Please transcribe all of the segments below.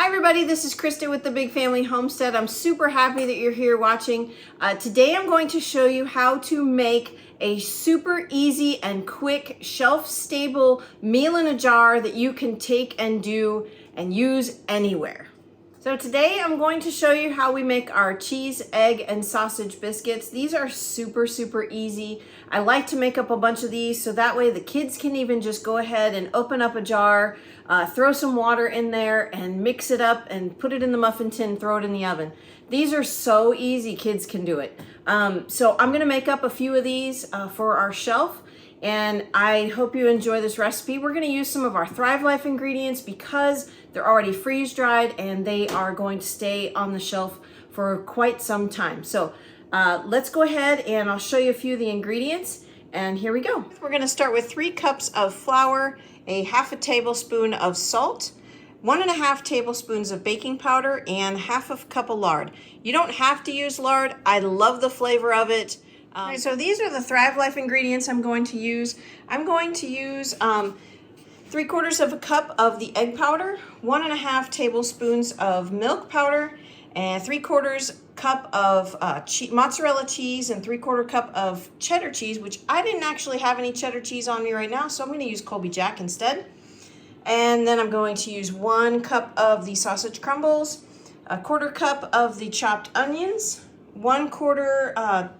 everybody, this is Christa with the Big Family Homestead. I'm super happy that you're here watching. Today I'm going to show you how to make a super easy and quick shelf-stable meal in a jar that you can take and do and use anywhere. So today I'm going to show you how we make our cheese, egg, and sausage biscuits. These are super easy. I like to make up a bunch of these so that way the kids can even just go ahead and open up a jar, throw some water in there and mix it up and put it in the muffin tin, throw it in the oven. These are so easy, kids can do it. So I'm gonna make up a few of these for our shelf, and I hope you enjoy this recipe. We're gonna use some of our Thrive Life ingredients because they're already freeze dried and they are going to stay on the shelf for quite some time. So let's go ahead and I'll show you a few of the ingredients, and here we go. We're gonna start with 3 cups of flour, a half a tablespoon of salt, 1.5 tablespoons of baking powder, and half a cup of lard. You don't have to use lard. I love the flavor of it. Right, so these are the Thrive Life ingredients I'm going to use. I'm going to use 3/4 of a cup of the egg powder, 1.5 tablespoons of milk powder, and 3/4 cup of mozzarella cheese, and 3/4 cup of cheddar cheese, which I didn't actually have any cheddar cheese on me right now, so I'm going to use Colby Jack instead. And then I'm going to use 1 cup of the sausage crumbles, 1/4 cup of the chopped onions, 1/4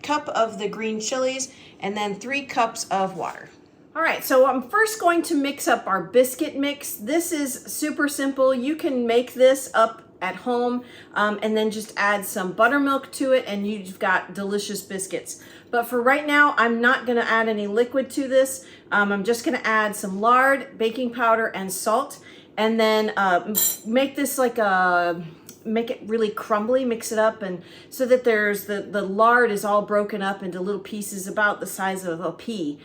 cup of the green chilies, and then 3 cups of water. All right, so I'm first going to mix up our biscuit mix. This is super simple. You can make this up at home and then just add some buttermilk to it and you've got delicious biscuits. But for right now, I'm not gonna add any liquid to this. I'm just gonna add some lard, baking powder, and salt, and then make this make it really crumbly, mix it up, and so that there's the lard is all broken up into little pieces about the size of a pea,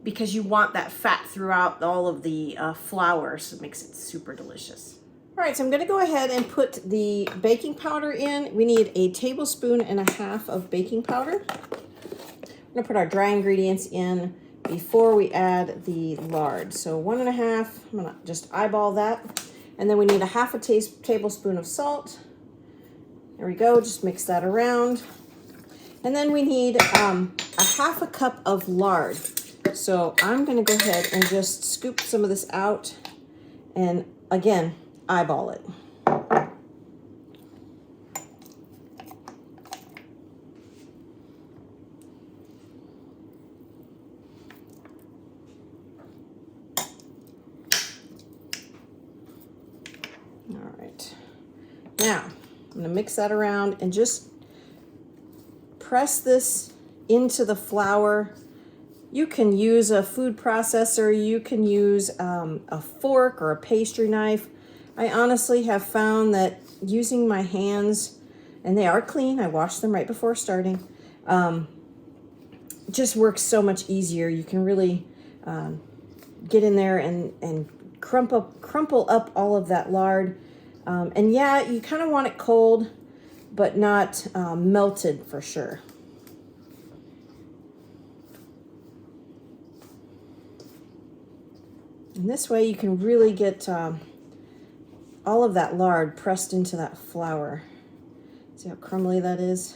because you want that fat throughout all of the flour, so it makes it super delicious. All right, so I'm gonna go ahead and put the baking powder in. We need 1.5 tablespoons of baking powder. I'm gonna put our dry ingredients in before we add the lard. So 1.5, I'm gonna just eyeball that. And then we need 1/2 tablespoon of salt. There we go, just mix that around. And then we need 1/2 cup of lard. So I'm gonna go ahead and just scoop some of this out and again, eyeball it. All right, now I'm gonna mix that around and just press this into the flour. You can use a food processor, you can use a fork or a pastry knife. I honestly have found that using my hands, and they are clean, I washed them right before starting, just works so much easier. You can really get in there and crumple up all of that lard. And yeah, you kind of want it cold, but not melted for sure. And this way you can really get all of that lard pressed into that flour. See how crumbly that is?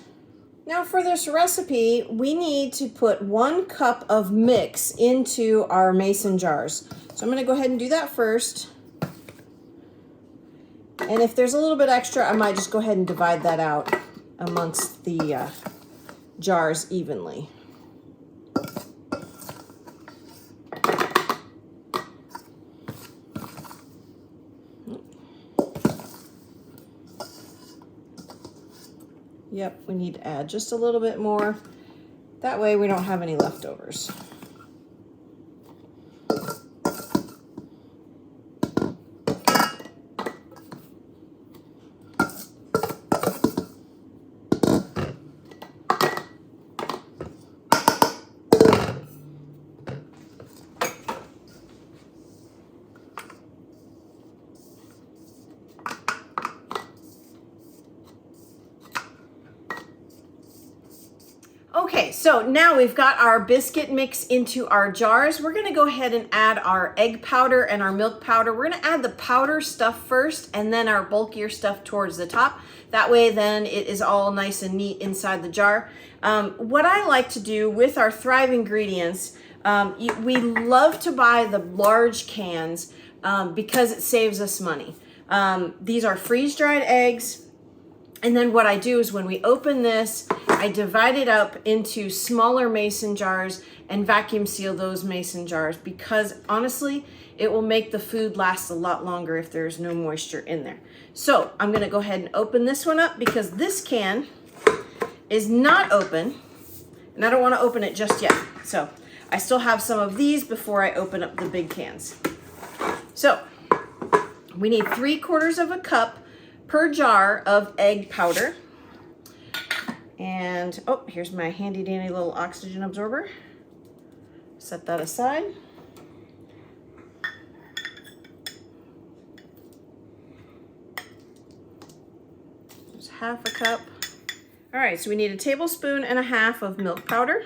Now for this recipe, we need to put 1 cup of mix into our mason jars. So I'm gonna go ahead and do that first. And if there's a little bit extra, I might just go ahead and divide that out amongst the jars evenly. Yep, we need to add just a little bit more. That way we don't have any leftovers. Okay, so now we've got our biscuit mix into our jars. We're gonna go ahead and add our egg powder and our milk powder. We're gonna add the powder stuff first and then our bulkier stuff towards the top. That way then it is all nice and neat inside the jar. What I like to do with our Thrive ingredients, we love to buy the large cans because it saves us money. These are freeze-dried eggs. And then what I do is when we open this, I divide it up into smaller mason jars and vacuum seal those mason jars because honestly, it will make the food last a lot longer if there's no moisture in there. So I'm gonna go ahead and open this one up because this can is not open and I don't wanna open it just yet. So I still have some of these before I open up the big cans. So we need 3/4 of a cup per jar of egg powder. And, oh, here's my handy dandy little oxygen absorber. Set that aside. Just 1/2 cup. All right, so we need 1.5 tablespoons of milk powder.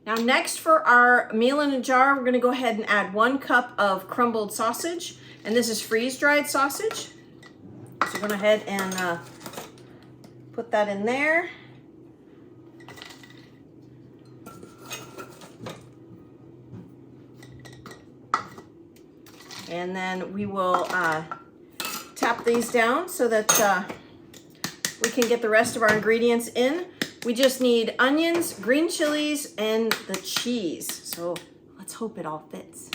Now next for our meal in a jar, we're gonna go ahead and add 1 cup of crumbled sausage, and this is freeze-dried sausage. So go ahead and put that in there. And then we will tap these down so that we can get the rest of our ingredients in. We just need onions, green chilies, and the cheese. So let's hope it all fits.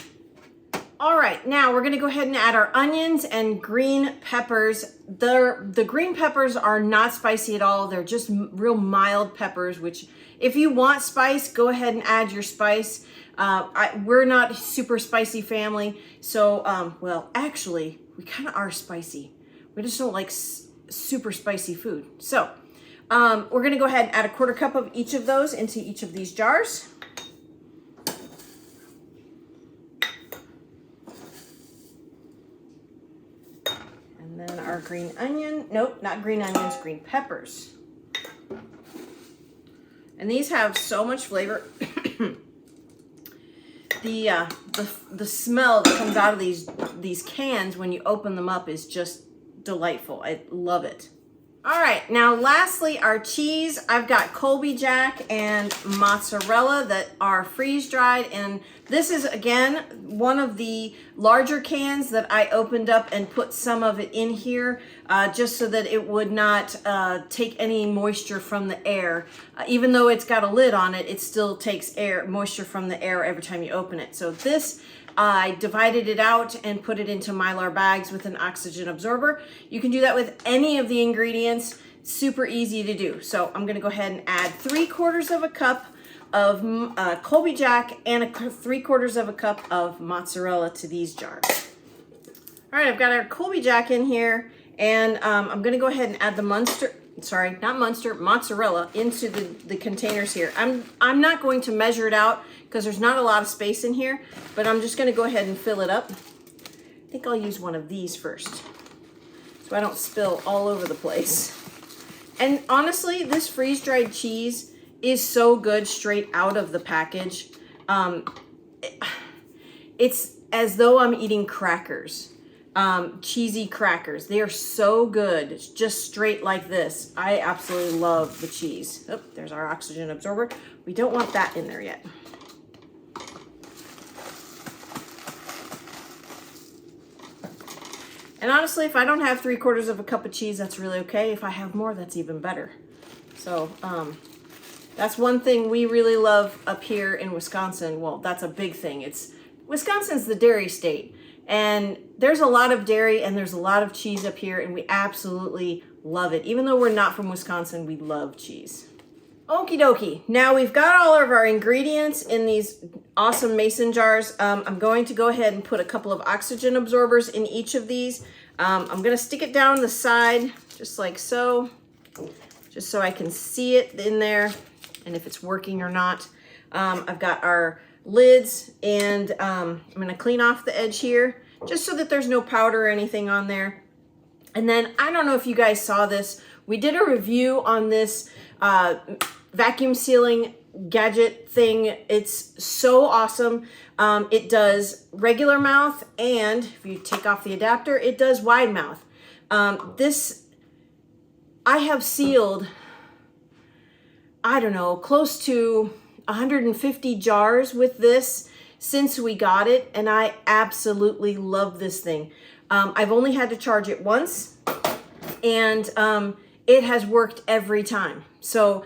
All right, now we're gonna go ahead and add our onions and green peppers. The green peppers are not spicy at all. They're just real mild peppers, which if you want spice, go ahead and add your spice. We're not a super spicy family. So, well, actually, we kind of are spicy. We just don't like super spicy food. So, we're gonna go ahead and add 1/4 cup of each of those into each of these jars. And then our green onion, nope, not green onions, green peppers. And these have so much flavor. The smell that comes out of these cans when you open them up is just delightful. I love it. All right, now lastly, our cheese. I've got Colby Jack and mozzarella that are freeze-dried, and this is, again, one of the larger cans that I opened up and put some of it in here just so that it would not take any moisture from the air. Even though it's got a lid on it, it still takes moisture from the air every time you open it. So this, I divided it out and put it into Mylar bags with an oxygen absorber. You can do that with any of the ingredients. Super easy to do. So I'm gonna go ahead and add 3/4 of a cup of Colby Jack and 3/4 of a cup of mozzarella to these jars. All right, I've got our Colby Jack in here, and I'm gonna go ahead and add the mozzarella into the containers here. I'm not going to measure it out because there's not a lot of space in here, but I'm just gonna go ahead and fill it up. I think I'll use one of these first so I don't spill all over the place. And honestly, this freeze-dried cheese is so good straight out of the package. It's as though I'm eating crackers. Cheesy crackers. They are so good, just straight like this. I absolutely love the cheese. Oh, there's our oxygen absorber. We don't want that in there yet. And honestly, if I don't have 3/4 of a cup of cheese, that's really okay. If I have more, that's even better. So, that's one thing we really love up here in Wisconsin. Well, that's a big thing. Wisconsin's the dairy state. And there's a lot of dairy and there's a lot of cheese up here, and we absolutely love it. Even though we're not from Wisconsin, we love cheese. Okie dokie. Now we've got all of our ingredients in these awesome mason jars. I'm going to go ahead and put a couple of oxygen absorbers in each of these. I'm going to stick it down the side just like so, just so I can see it in there and if it's working or not. I've got our lids, and I'm gonna clean off the edge here just so that there's no powder or anything on there. And then I don't know if you guys saw this. We did a review on this vacuum sealing gadget thing. It's so awesome. It does regular mouth, and if you take off the adapter, it does wide mouth. This, I have sealed, I don't know, close to 150 jars with this since we got it, and I absolutely love this thing. I've only had to charge it once, and it has worked every time. So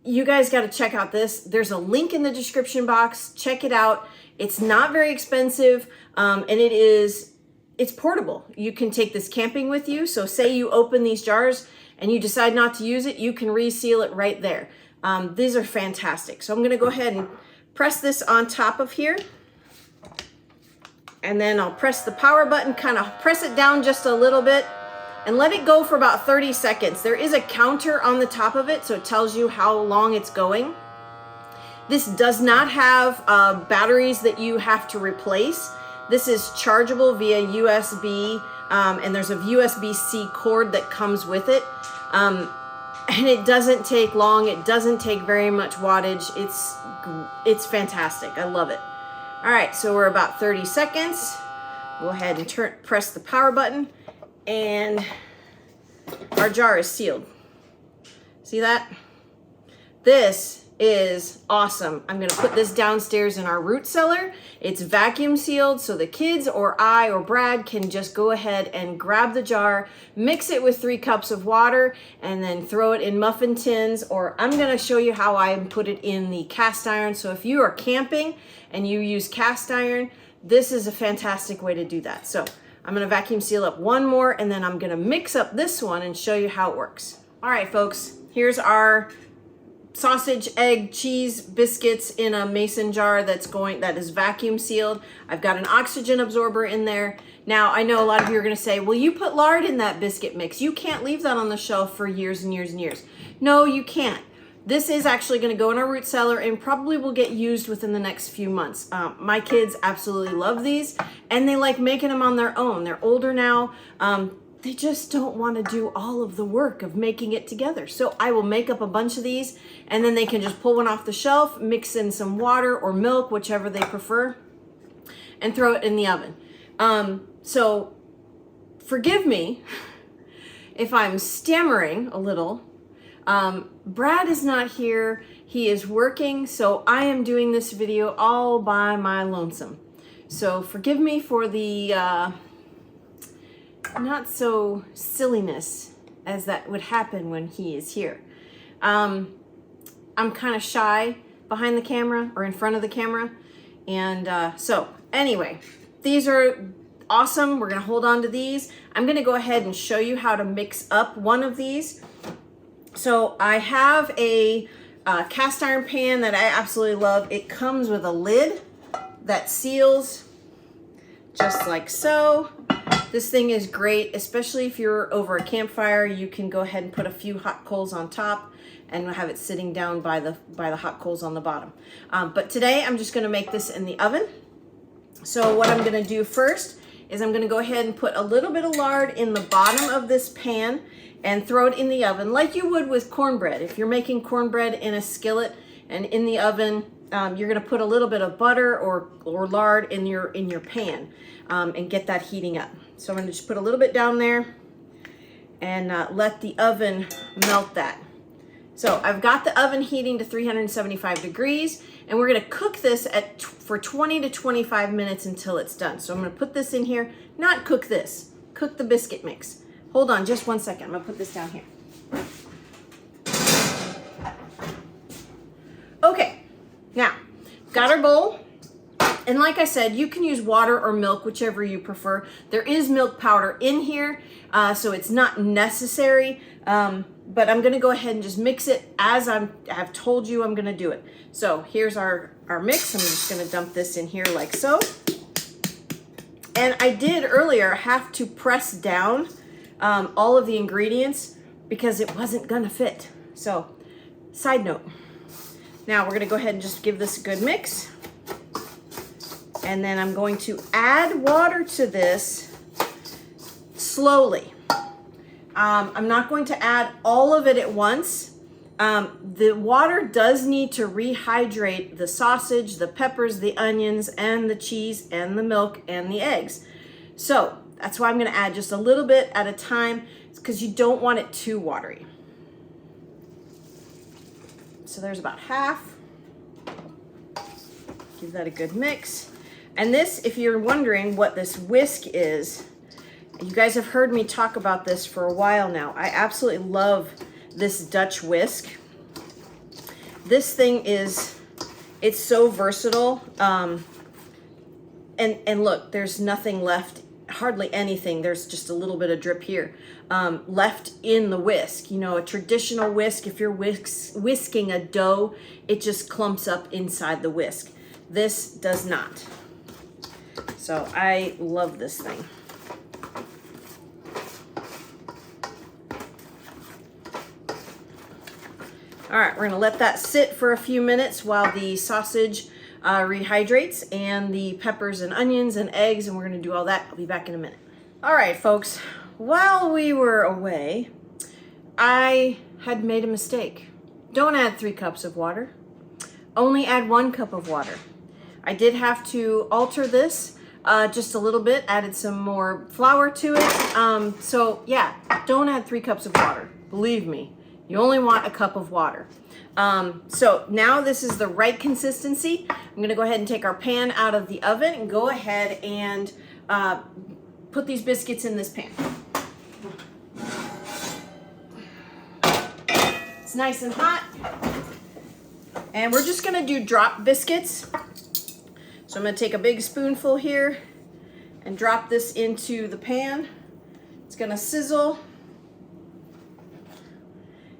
you guys got to check out this. There's a link in the description box. Check it out. It's not very expensive, and it's portable. You can take this camping with you. So say you open these jars and you decide not to use it, you can reseal it right there. These are fantastic. So I'm going to go ahead and press this on top of here. And then I'll press the power button, kind of press it down just a little bit, and let it go for about 30 seconds. There is a counter on the top of it, so it tells you how long it's going. This does not have batteries that you have to replace. This is chargeable via USB, and there's a USB-C cord that comes with it. And it doesn't take long. It doesn't take very much wattage. It's fantastic. I love it. All right, so we're about 30 seconds. Go ahead and press the power button, and our jar is sealed. See that? This is awesome. I'm gonna put this downstairs in our root cellar. It's vacuum sealed, so the kids or I or Brad can just go ahead and grab the jar, mix it with 3 cups of water, and then throw it in muffin tins, or I'm gonna show you how I put it in the cast iron. So if you are camping and you use cast iron, this is a fantastic way to do that. So I'm gonna vacuum seal up one more, and then I'm gonna mix up this one and show you how it works. All right, folks, here's our sausage, egg, cheese, biscuits in a mason jar that is vacuum sealed. I've got an oxygen absorber in there. Now, I know a lot of you are gonna say, well, you put lard in that biscuit mix. You can't leave that on the shelf for years and years and years. No, you can't. This is actually gonna go in our root cellar and probably will get used within the next few months. My kids absolutely love these, and they like making them on their own. They're older now. They just don't want to do all of the work of making it together. So I will make up a bunch of these, and then they can just pull one off the shelf, mix in some water or milk, whichever they prefer, and throw it in the oven. So forgive me if I'm stammering a little. Brad is not here. He is working, so I am doing this video all by my lonesome. So forgive me for the not so silliness as that would happen when he is here. I'm kind of shy behind the camera or in front of the camera. And so anyway, these are awesome. We're gonna hold on to these. I'm gonna go ahead and show you how to mix up one of these. So I have a cast iron pan that I absolutely love. It comes with a lid that seals just like so. This thing is great, especially if you're over a campfire. You can go ahead and put a few hot coals on top and have it sitting down by the hot coals on the bottom. But today I'm just gonna make this in the oven. So what I'm gonna do first is I'm gonna go ahead and put a little bit of lard in the bottom of this pan and throw it in the oven like you would with cornbread. If you're making cornbread in a skillet and in the oven, you're gonna put a little bit of butter or lard in your pan and get that heating up. So I'm gonna just put a little bit down there and let the oven melt that. So I've got the oven heating to 375 degrees, and we're gonna cook this for 20 to 25 minutes until it's done. So I'm gonna put this in here, not cook this, cook the biscuit mix. Hold on just one second, I'm gonna put this down here. Okay, now, got our bowl. And like I said, you can use water or milk, whichever you prefer. There is milk powder in here, so it's not necessary, but I'm gonna go ahead and just mix it as I've told you I'm gonna do it. So here's our mix. I'm just gonna dump this in here like so. And I did earlier have to press down all of the ingredients because it wasn't gonna fit. So, side note. Now we're gonna go ahead and just give this a good mix. And then I'm going to add water to this slowly. I'm not going to add all of it at once. The water does need to rehydrate the sausage, the peppers, the onions, and the cheese, and the milk, and the eggs. So that's why I'm going to add just a little bit at a time, because you don't want it too watery. So there's about half. Give that a good mix. And this, if you're wondering what this whisk is, you guys have heard me talk about this for a while now. I absolutely love this Dutch whisk. This thing it's so versatile. And look, there's nothing left, hardly anything. There's just a little bit of drip here left in the whisk. You know, a traditional whisk, if you're whisking a dough, it just clumps up inside the whisk. This does not. So I love this thing. All right, we're gonna let that sit for a few minutes while the sausage rehydrates, and the peppers and onions and eggs, and we're gonna do all that. I'll be back in a minute. All right, folks, while we were away, I had made a mistake. Don't add 3 cups of water. Only add 1 cup of water. I did have to alter this just a little bit, added some more flour to it. So yeah, don't add 3 cups of water. Believe me. You only want a cup of water. So now this is the right consistency. I'm gonna go ahead and take our pan out of the oven and go ahead and put these biscuits in this pan. It's nice and hot. And we're just gonna do drop biscuits. So I'm gonna take a big spoonful here and drop this into the pan. It's gonna sizzle.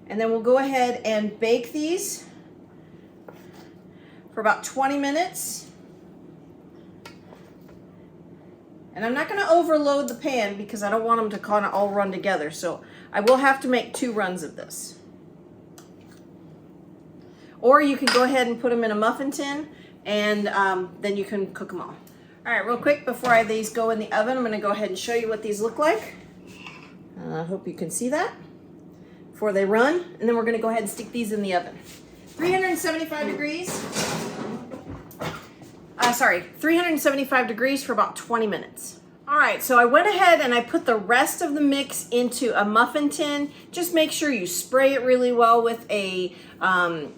And then we'll go ahead and bake these for about 20 minutes. And I'm not gonna overload the pan because I don't want them to kind of all run together. So I will have to make 2 runs of this. Or you can go ahead and put them in a muffin tin, and then you can cook them all. All right, real quick, before these go in the oven, I'm gonna go ahead and show you what these look like. I hope you can see that before they run. And then we're gonna go ahead and stick these in the oven. 375 degrees. 375 degrees for about 20 minutes. All right, so I went ahead and I put the rest of the mix into a muffin tin. Just make sure you spray it really well with a,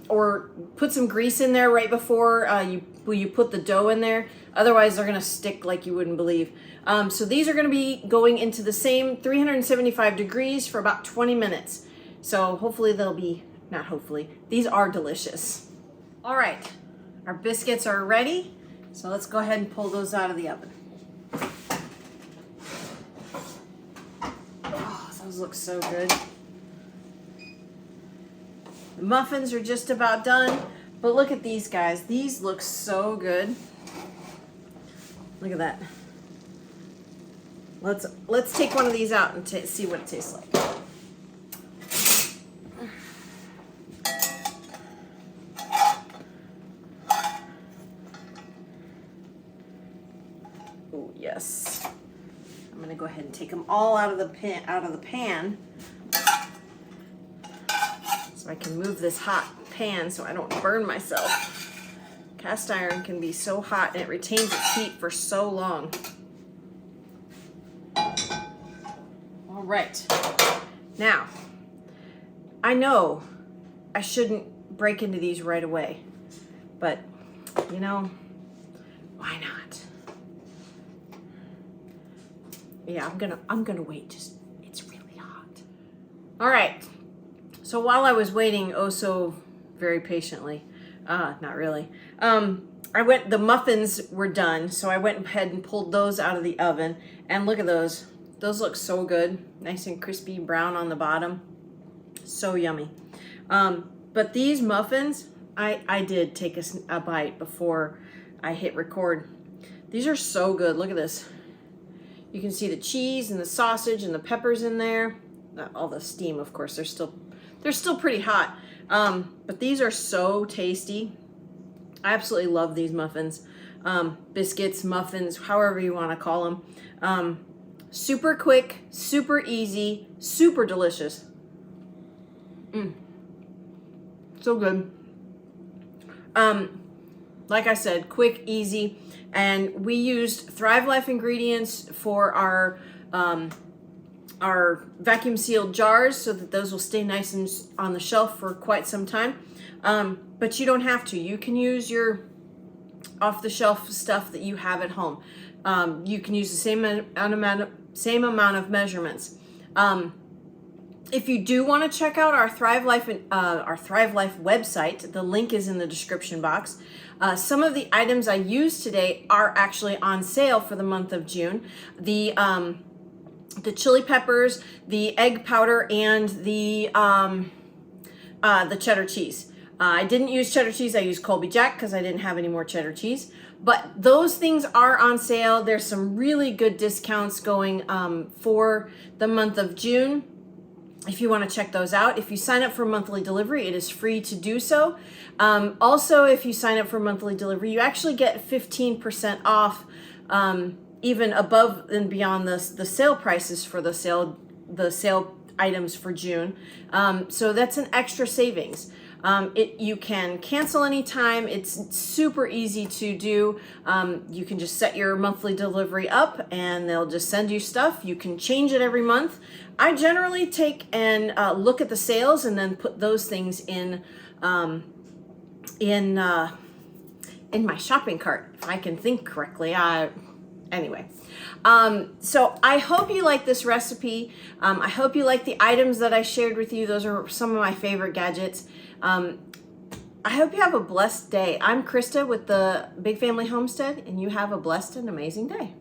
or put some grease in there right before you put the dough in there. Otherwise, they're gonna stick like you wouldn't believe. So these are gonna be going into the same 375 degrees for about 20 minutes. So hopefully they'll be, not hopefully, these are delicious. All right, our biscuits are ready. So let's go ahead and pull those out of the oven. Oh, those look so good. The muffins are just about done, but look at these guys. These look so good. Look at that. Let's take one of these out and see what it tastes like. Oh yes. I'm gonna go ahead and take them all out of the pan, so I can move this hot pan so I don't burn myself. Cast iron can be so hot and it retains its heat for so long. All right. Now, I know I shouldn't break into these right away, but you know, why not? Yeah, I'm gonna wait. Just, it's really hot. All right. So while I was waiting, oh so very patiently, not really. The muffins were done, so I went ahead and pulled those out of the oven, and look at those. Those look so good, nice and crispy brown on the bottom. So yummy. But these muffins, I did take a bite before I hit record. These are so good. Look at this. You can see the cheese and the sausage and the peppers in there. Not all the steam, of course. They're still pretty hot. But these are so tasty. I absolutely love these muffins. biscuits, muffins, however you want to call them. Super quick, super easy, super delicious. So good. Like I said, quick, easy, and we used Thrive Life ingredients for our vacuum sealed jars so that those will stay nice and on the shelf for quite some time. But you don't have to. You can use your off-the-shelf stuff that you have at home. You can use the same amount of measurements. If you do want to check out our Thrive Life website, the link is in the description box. Some of the items I used today are actually on sale for the month of June. The chili peppers, the egg powder, and the cheddar cheese. I didn't use cheddar cheese. I used Colby Jack because I didn't have any more cheddar cheese. But those things are on sale. There's some really good discounts going for the month of June. If you want to check those out. If you sign up for monthly delivery, it is free to do so. Also, if you sign up for monthly delivery, you actually get 15% off, even above and beyond the sale prices for the sale items for June. So that's an extra savings. You can cancel anytime. It's super easy to do. You can just set your monthly delivery up and they'll just send you stuff. You can change it every month. I generally take and look at the sales and then put those things in my shopping cart, if I can think correctly. Anyway, so I hope you like this recipe. I hope you like the items that I shared with you. Those are some of my favorite gadgets. I hope you have a blessed day. I'm Christa with the Big Family Homestead, and you have a blessed and amazing day.